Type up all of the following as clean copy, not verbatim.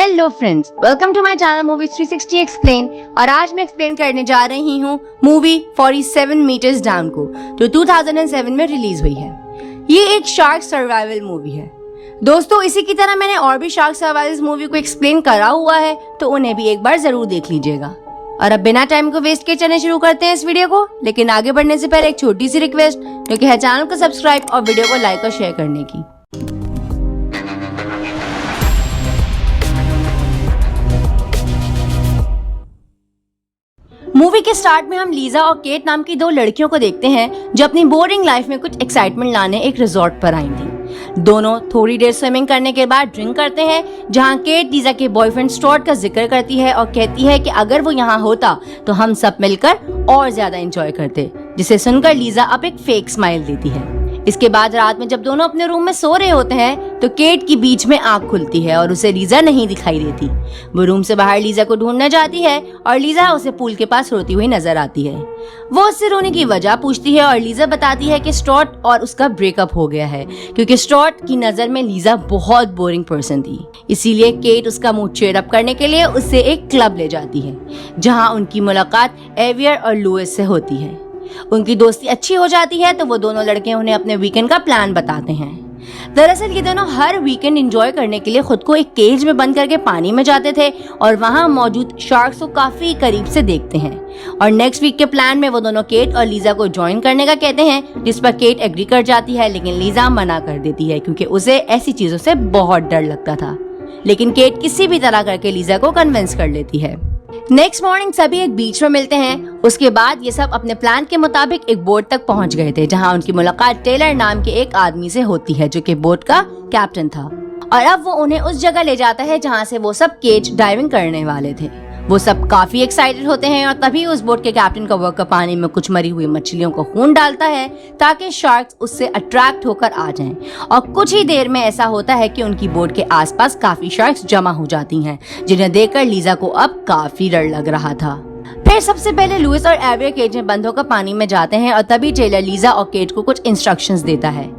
Hello friends, welcome to my channel movie 360 explain. और आज मैं एक्सप्लेन करने जा रही हूँ मूवी 47 मीटर्स डाउन को, जो 2007 में रिलीज हुई है। ये एक शार्क सर्वाइवल मूवी है। दोस्तों, इसी की तरह मैंने और भी शार्क सर्वाइवल मूवी को एक्सप्लेन करा हुआ है, तो उन्हें भी एक बार जरूर देख लीजिएगा। और अब बिना टाइम को वेस्ट किए चलने शुरू करते हैं इस वीडियो को। लेकिन आगे बढ़ने से पहले एक छोटी सी रिक्वेस्ट, जो कि है चैनल को सब्सक्राइब और वीडियो को लाइक और शेयर करने की। मूवी के स्टार्ट में हम लीजा और केट नाम की दो लड़कियों को देखते हैं, जो अपनी बोरिंग लाइफ में कुछ एक्साइटमेंट लाने एक रिजॉर्ट पर आई थी। दोनों थोड़ी देर स्विमिंग करने के बाद ड्रिंक करते हैं, जहां केट लीजा के बॉयफ्रेंड स्टुअर्ट का जिक्र करती है और कहती है कि अगर वो यहाँ होता तो हम सब मिलकर और ज्यादा एंजॉय करते, जिसे सुनकर लीजा अब एक फेक स्माइल देती है। इसके बाद रात में जब दोनों अपने रूम में सो रहे होते हैं, तो केट की बीच में आंख खुलती है और उसे लीजा नहीं दिखाई देती। वो रूम से बाहर लीजा को ढूंढने जाती है और लीजा उसे पूल के पास रोती हुई नजर आती है। वो उससे रोने की वजह पूछती है और लीजा बताती है कि स्टुअर्ट और उसका ब्रेकअप हो गया है, क्योंकि स्टुअर्ट की नजर में लीजा बहुत बोरिंग पर्सन थी। इसीलिए केट उसका मूड चीयर अप करने के लिए उससे एक क्लब ले जाती है, जहाँ उनकी मुलाकात एवियर और लुइस से होती है। उनकी दोस्ती अच्छी हो जाती है, तो वो दोनों लड़के उन्हें अपने वीकेंड का प्लान बताते हैं। दरअसल ये दोनों हर वीकेंड एंजॉय करने के लिए खुद को एक केज में बंद करके पानी में जाते थे और वहां मौजूद शार्क्स को काफी करीब से देखते हैं। और नेक्स्ट वीक के प्लान में वो दोनों केट और लीजा को ज्वाइन करने का कहते हैं, जिस पर केट एग्री कर जाती है, लेकिन लीजा मना कर देती है क्योंकि उसे ऐसी चीजों से बहुत डर लगता था। लेकिन केट किसी भी तरह करके लीजा को कन्विंस कर लेती है। नेक्स्ट मॉर्निंग सभी एक बीच में मिलते हैं। उसके बाद ये सब अपने प्लान के मुताबिक एक बोट तक पहुंच गए थे, जहां उनकी मुलाकात टेलर नाम के एक आदमी से होती है, जो कि बोट का कैप्टन था। और अब वो उन्हें उस जगह ले जाता है जहां से वो सब केज डाइविंग करने वाले थे। वो सब काफी एक्साइटेड होते हैं और तभी उस बोट के कैप्टन का वर्कर पानी में कुछ मरी हुई मछलियों को खून डालता है, ताकि शार्क्स उससे अट्रैक्ट होकर आ जाएं। और कुछ ही देर में ऐसा होता है कि उनकी बोट के आसपास काफी शार्क्स जमा हो जाती हैं, जिन्हें देखकर लीजा को अब काफी डर लग रहा था। फिर सबसे पहले लुइस और एवियर केज में बंद होकर पानी में जाते हैं और तभी टेलर लीजा और केट को कुछ इंस्ट्रक्शंस देता है,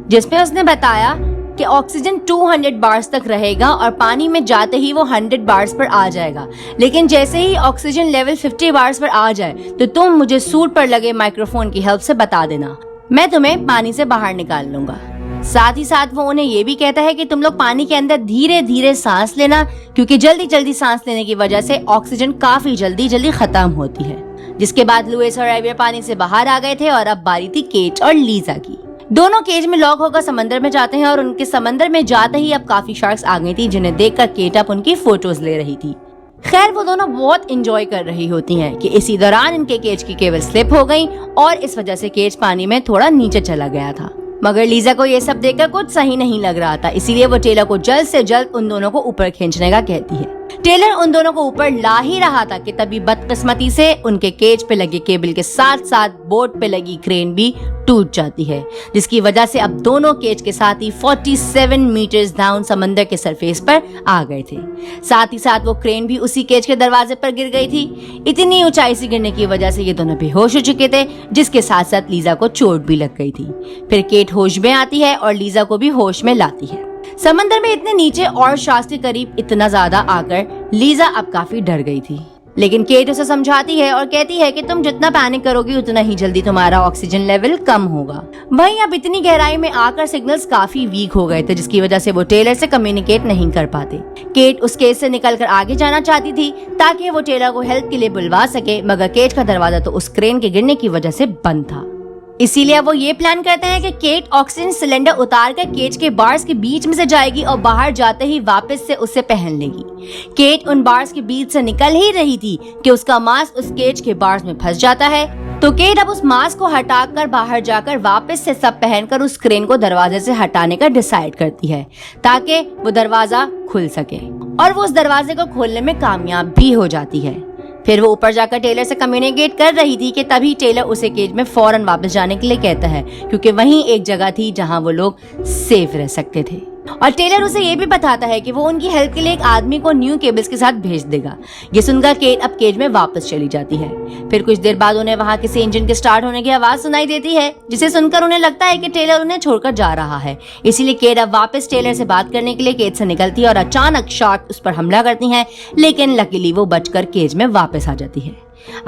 जिसमें उसने बताया कि ऑक्सीजन 200 बार्स तक रहेगा और पानी में जाते ही वो 100 बार्स पर आ जाएगा। लेकिन जैसे ही ऑक्सीजन लेवल 50 बार्स पर आ जाए, तो तुम मुझे सूट पर लगे माइक्रोफोन की हेल्प से बता देना, मैं तुम्हें पानी से बाहर निकाल लूंगा। साथ ही साथ वो उन्हें ये भी कहता है कि तुम लोग पानी के अंदर धीरे धीरे सांस लेना, क्योंकि जल्दी जल्दी सांस लेने की वजह से ऑक्सीजन काफी जल्दी खत्म होती है। जिसके बाद लुइस और एवियर पानी से बाहर आ गए थे और अब बारी थी केट और लीजा की। दोनों केज में लॉक होकर समंदर में जाते हैं और उनके समंदर में जाते ही अब काफी शार्क्स आ गई थी, जिन्हें देखकर केट अब उनकी फोटोज ले रही थी। खैर, वो दोनों बहुत एंजॉय कर रही होती हैं कि इसी दौरान इनके केज की केबल स्लिप हो गई और इस वजह से केज पानी में थोड़ा नीचे चला गया था। मगर लीजा को ये सब देखकर कुछ सही नहीं लग रहा था, इसीलिए वो टेलर को जल्द से जल्द उन दोनों को ऊपर खींचने का कहती है। टेलर उन दोनों को ऊपर ला ही रहा था कि तभी बदकिस्मती से उनके केज पे लगे केबल के साथ साथ बोट पे लगी क्रेन भी टूट जाती है, जिसकी वजह से अब दोनों केज के साथ ही 47 मीटर्स डाउन समंदर के सरफेस पर आ गए थे। साथ ही साथ वो क्रेन भी उसी केज के दरवाजे पर गिर गई थी। इतनी ऊंचाई से गिरने की वजह से ये दोनों बेहोश हो चुके थे, जिसके साथ साथ लीजा को चोट भी लग गई थी। फिर केट होश में आती है और लीजा को भी होश में लाती है। समंदर में इतने नीचे और शार्क्स के करीब इतना ज्यादा आकर लीजा अब काफी डर गई थी। लेकिन केट उसे समझाती है और कहती है कि तुम जितना पैनिक करोगी उतना ही जल्दी तुम्हारा ऑक्सीजन लेवल कम होगा। वहीं अब इतनी गहराई में आकर सिग्नल्स काफी वीक हो गए थे, जिसकी वजह से वो टेलर से कम्युनिकेट नहीं कर पाते। केट उस केज से निकलकर आगे जाना चाहती थी ताकि वो टेलर को हेल्प के लिए बुलवा सके, मगर केज का दरवाजा तो उस क्रेन के गिरने की वजह से बंद था। इसीलिए वो ये प्लान करते हैं कि केट ऑक्सीजन सिलेंडर उतार कर केज के बार्स के बीच में से जाएगी और बाहर जाते ही वापस से उसे पहन लेगी। केट उन बार्स के बीच से निकल ही रही थी कि उसका मास्क उस केज के बार्स में फंस जाता है। तो केट अब उस मास्क को हटाकर बाहर जाकर वापस से सब पहनकर उस क्रेन को दरवाजे से हटाने का डिसाइड करती है, ताकि वो दरवाजा खुल सके। और वो उस दरवाजे को खोलने में कामयाब भी हो जाती है। फिर वो ऊपर जाकर टेलर से कम्युनिकेट कर रही थी कि तभी टेलर उसे केज में फौरन वापस जाने के लिए कहता है, क्योंकि वहीं एक जगह थी जहां वो लोग सेफ रह सकते थे। और टेलर उसे ये भी बताता है कि वो उनकी हेल्प के लिए एक आदमी को न्यू केबल्स के साथ भेज देगा। ये सुनकर केट अब केज में वापस चली जाती है। फिर कुछ देर बाद उन्हें वहाँ किसी इंजन के स्टार्ट होने की आवाज सुनाई देती है, जिसे सुनकर उन्हें लगता है कि टेलर उन्हें छोड़कर जा रहा है। इसीलिए केट अब वापस टेलर से बात करने के लिए केज से निकलती है और अचानक शार्क उस पर हमला करती है, लेकिन लकीली वो बचकर केज में वापस आ जाती है।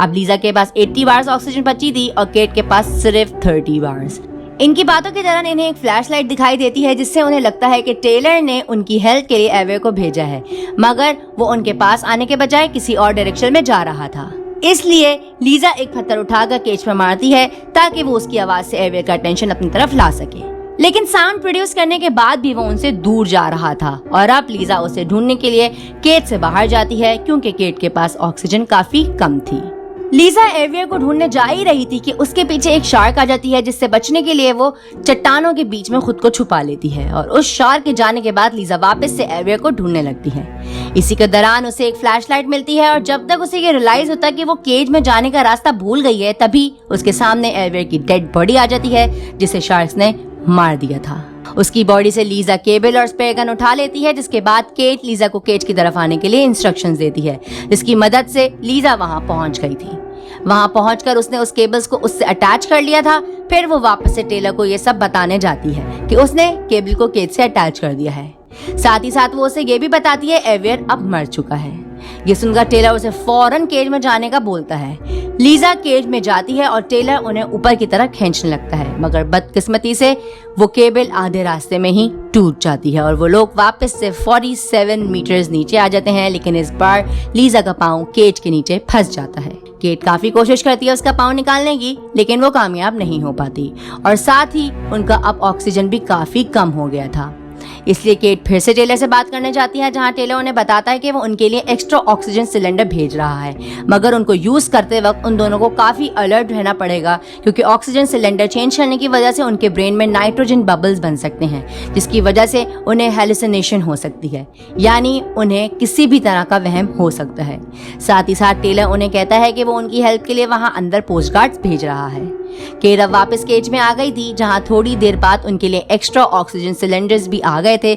अब लीजा के पास 80 बार्स ऑक्सीजन बची थी और केट के पास सिर्फ 30 बार्स। इनकी बातों के दौरान इन्हें एक फ्लैशलाइट दिखाई देती है, जिससे उन्हें लगता है कि टेलर ने उनकी हेल्प के लिए एवे को भेजा है, मगर वो उनके पास आने के बजाय किसी और डायरेक्शन में जा रहा था। इसलिए लीजा एक पत्थर उठाकर केज पर मारती है ताकि वो उसकी आवाज से एवे का अटेंशन अपनी तरफ ला सके। लेकिन साउंड प्रोड्यूस करने के बाद भी वो उनसे दूर जा रहा था और अब लीजा उसे ढूंढने के लिए केज से बाहर जाती है, क्योंकि केट के पास ऑक्सीजन काफी कम थी। लीजा एवियर को ढूंढने जा ही रही थी कि उसके पीछे एक शार्क आ जाती है, जिससे बचने के लिए वो चट्टानों के बीच में खुद को छुपा लेती है और उस शार्क के जाने के बाद लीजा वापस से एवियर को ढूंढने लगती है। इसी के दौरान उसे एक फ्लैशलाइट मिलती है और जब तक उसे ये रियलाइज होता है कि वो केज में जाने का रास्ता भूल गई है, तभी उसके सामने एवियर की डेड बॉडी आ जाती है, जिसे शार्क्स ने मार दिया था। उसकी बॉडी से लीजा केबल और स्पेयर गन उठा लेती है, जिसके बाद केट लीजा को केज की तरफ आने के लिए इंस्ट्रक्शंस देती है, जिसकी मदद से लीजा वहां पहुंच गई थी। वहां पहुंचकर उसने उस केबल्स को उससे अटैच कर लिया था। फिर वो वापस से टेलर को ये सब बताने जाती है कि उसने केबल को केज से अटैच कर दिया है। साथ ही साथ वो उसे ये भी बताती है एवियर अब मर चुका है। ये सुनकर टेलर उसे फौरन केज में जाने का बोलता है। लीजा केज में जाती है और टेलर उन्हें ऊपर की तरफ खींचने लगता है, मगर बदकिस्मती से वो केबल आधे रास्ते में ही टूट जाती है और वो लोग वापस से 47 मीटर्स नीचे आ जाते हैं। लेकिन इस बार लीजा का पाँव केज के नीचे फंस जाता है। केट काफी कोशिश करती है उसका पाँव निकालने की, लेकिन वो कामयाब नहीं हो पाती और साथ ही उनका अब ऑक्सीजन भी काफी कम हो गया था। इसलिए केट फिर से टेलर से बात करने जाती है, जहां टेलर उन्हें बताता है कि वो उनके लिए एक्स्ट्रा ऑक्सीजन सिलेंडर भेज रहा है, मगर उनको यूज करते वक्त उन दोनों को काफी अलर्ट रहना पड़ेगा, क्योंकि ऑक्सीजन सिलेंडर चेंज करने की वजह से उनके ब्रेन में नाइट्रोजन बबल्स बन सकते हैं, जिसकी वजह से उन्हें हेलुसिनेशन हो सकती है, यानी उन्हें किसी भी तरह का वहम हो सकता है। साथ ही साथ टेलर उन्हें कहता है कि वो उनकी हेल्प के लिए वहां अंदर पोस्ट गार्ड्स भेज रहा है। केट अब वापस केज में आ गई थी, जहां थोड़ी देर बाद उनके लिए एक्स्ट्रा ऑक्सीजन सिलेंडर्स भी आ गए थे,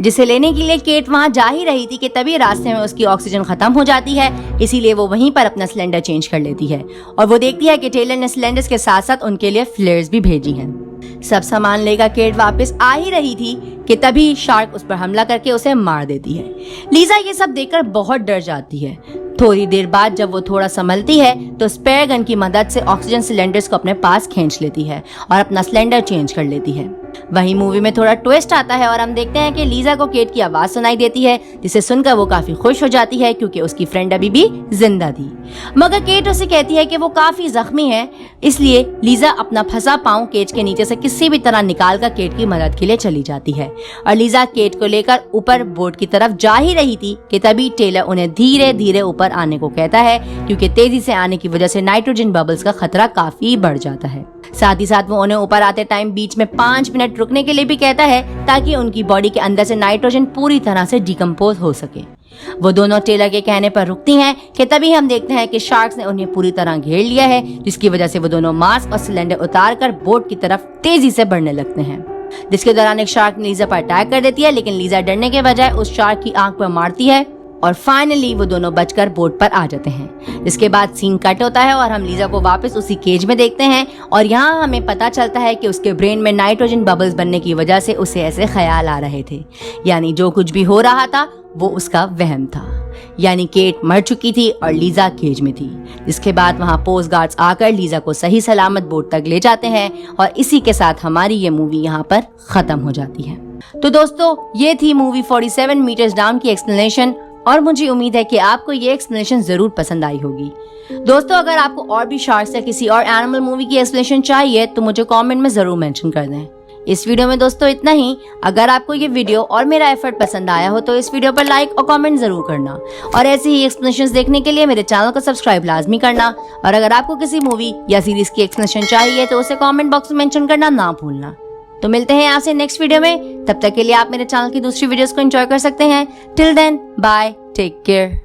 जिसे लेने के लिए केट वहां जा ही रही थी कि तभी रास्ते में उसकी ऑक्सीजन खत्म हो जाती है। इसीलिए वो वहीं पर अपना सिलेंडर चेंज कर लेती है और वो देखती है कि टेलर ने सिलेंडर्स के साथ साथ उनके लिए फ्लेयर्स भी भेजी हैं। सब सामान लेकर केट वापस आ ही रही थी कि तभी शार्क उस पर हमला करके उसे मार देती है। लीजा ये सब देखकर बहुत डर जाती है। थोड़ी देर बाद जब वो थोड़ा संभलती है तो स्पेयर गन की मदद से ऑक्सीजन सिलेंडर्स को अपने पास खींच लेती है और अपना सिलेंडर चेंज कर लेती है। वहीं मूवी में थोड़ा ट्विस्ट आता है और हम देखते हैं कि लीजा को केट की आवाज सुनाई देती है, जिसे सुनकर वो काफी खुश हो जाती है, क्योंकि उसकी फ्रेंड अभी भी जिंदा थी। मगर केट उसे कहती है कि वो काफी जख्मी है, इसलिए लीजा अपना फंसा पाँव केट के नीचे से किसी भी तरह निकाल कर केट की मदद के लिए चली जाती है और लीजा केट को लेकर ऊपर बोट की तरफ जा ही रही थी कि तभी टेलर उन्हें धीरे धीरे ऊपर आने को कहता है, क्योंकि तेजी से आने की वजह से नाइट्रोजन बबल्स का खतरा काफी बढ़ जाता है। साथ ही साथ वो उन्हें ऊपर आते टाइम बीच में 5 मिनट रुकने के लिए भी कहता है, ताकि उनकी बॉडी के अंदर से नाइट्रोजन पूरी तरह से डिकम्पोज हो सके। वो दोनों टेलर के कहने पर रुकती हैं कि तभी हम देखते हैं कि शार्क्स ने उन्हें पूरी तरह घेर लिया है, जिसकी वजह से वो दोनों मास्क और सिलेंडर उतारकर बोट की तरफ तेजी से बढ़ने लगते हैं। जिसके दौरान एक शार्क लीजा पर अटैक कर देती है, लेकिन लीजा डरने के बजाय उस शार्क की आंख पर मारती है और फाइनली वो दोनों बचकर बोट पर आ जाते हैं। जिसके बाद सीन कट होता है और हम लीजा को वापस उसी केज में देखते हैं और यहाँ हमें पता चलता है कि उसके ब्रेन में नाइट्रोजन बबल्स बनने की वजह से उसे ऐसे ख्याल आ रहे थे, यानी जो कुछ भी हो रहा था वो उसका वहम था, यानी केट मर चुकी थी और लीजा केज में थी। जिसके बाद वहाँ पोस्ट गार्ड्स आकर लीजा को सही सलामत बोट तक ले जाते हैं और इसी के साथ हमारी ये मूवी यहाँ पर खत्म हो जाती है। तो दोस्तों, ये थी मूवी 47 मीटर्स डाउन की एक्सप्लेनेशन और मुझे उम्मीद है कि आपको ये एक्सप्लेनेशन जरूर पसंद आई होगी। दोस्तों, अगर आपको और भी शार्क्स या किसी और एनिमल मूवी की एक्सप्लेनेशन चाहिए तो मुझे कमेंट में जरूर मेंशन कर दें। इस वीडियो में दोस्तों इतना ही। अगर आपको ये वीडियो और मेरा एफर्ट पसंद आया हो तो इस वीडियो पर लाइक और कमेंट जरूर करना और ऐसी ही एक्सप्लेनेशंस देखने के लिए मेरे चैनल को सब्सक्राइब लाजमी करना। और अगर आपको किसी मूवी या सीरीज की एक्सप्लेनेशन चाहिए तो उसे कमेंट बॉक्स में मेंशन करना ना भूलना। तो मिलते हैं आपसे नेक्स्ट वीडियो में। तब तक के लिए आप मेरे चैनल की दूसरी वीडियोस को एंजॉय कर सकते हैं। Till then, bye, take care.